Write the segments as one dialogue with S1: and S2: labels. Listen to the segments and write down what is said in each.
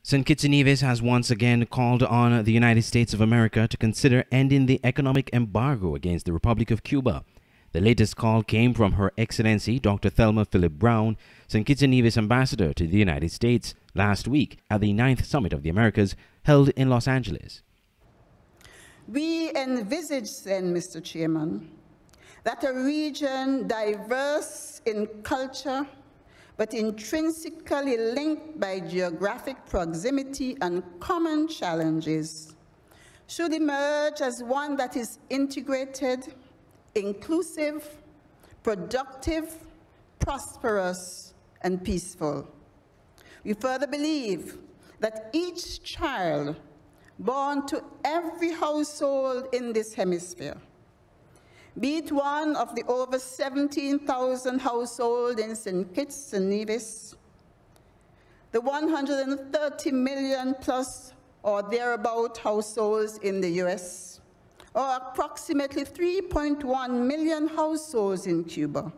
S1: St. Kitts and Nevis has once again called on the United States of America to consider ending the economic embargo against the Republic of Cuba. The latest call came from Her Excellency Dr. Thelma Philip Brown, St. Kitts and Nevis ambassador to the United States, last week at the 9th Summit of the Americas held in Los Angeles.
S2: We envisage then, Mr. Chairman, that a region diverse in culture but intrinsically linked by geographic proximity and common challenges, should emerge as one that is integrated, inclusive, productive, prosperous, and peaceful. We further believe that each child born to every household in this hemisphere, be it one of the over 17,000 households in St. Kitts and Nevis, the 130 million plus or thereabout households in the US, or approximately 3.1 million households in Cuba,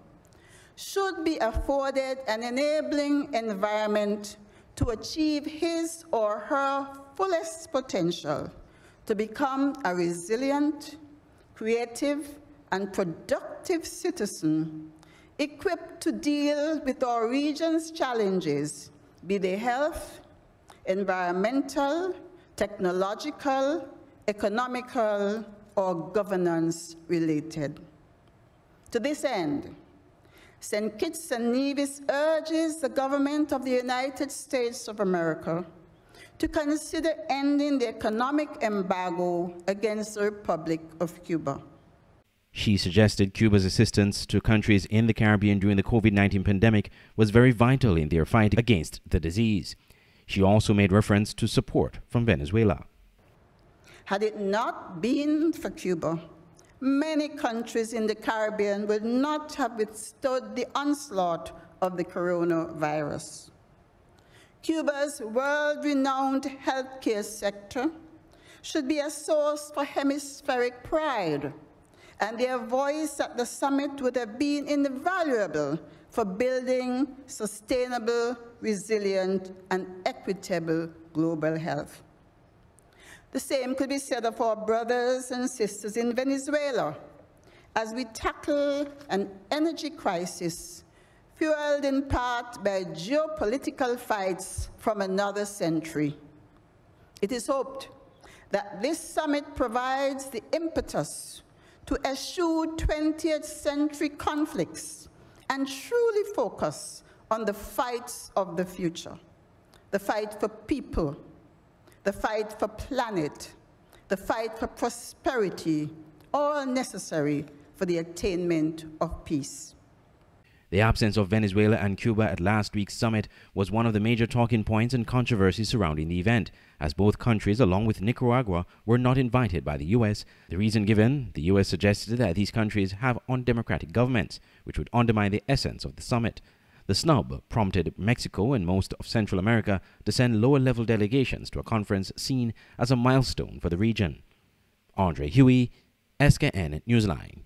S2: should be afforded an enabling environment to achieve his or her fullest potential to become a resilient, creative, and productive citizen, equipped to deal with our region's challenges, be they health, environmental, technological, economical, or governance-related. To this end, St. Kitts and Nevis urges the government of the United States of America to consider ending the economic embargo against the Republic of Cuba.
S1: She suggested Cuba's assistance to countries in the Caribbean during the COVID-19 pandemic was very vital in their fight against the disease. She also made reference to support from Venezuela.
S2: Had it not been for Cuba, many countries in the Caribbean would not have withstood the onslaught of the coronavirus. Cuba's world-renowned healthcare sector should be a source for hemispheric pride, and their voice at the summit would have been invaluable for building sustainable, resilient, and equitable global health. The same could be said of our brothers and sisters in Venezuela as we tackle an energy crisis fueled in part by geopolitical fights from another century. It is hoped that this summit provides the impetus to eschew 20th century conflicts and truly focus on the fights of the future, the fight for people, the fight for planet, the fight for prosperity, all necessary for the attainment of peace.
S1: The absence of Venezuela and Cuba at last week's summit was one of the major talking points and controversies surrounding the event, as both countries, along with Nicaragua, were not invited by the U.S. The reason given, the U.S. suggested that these countries have undemocratic governments, which would undermine the essence of the summit. The snub prompted Mexico and most of Central America to send lower-level delegations to a conference seen as a milestone for the region. Andre Huey, SKN Newsline.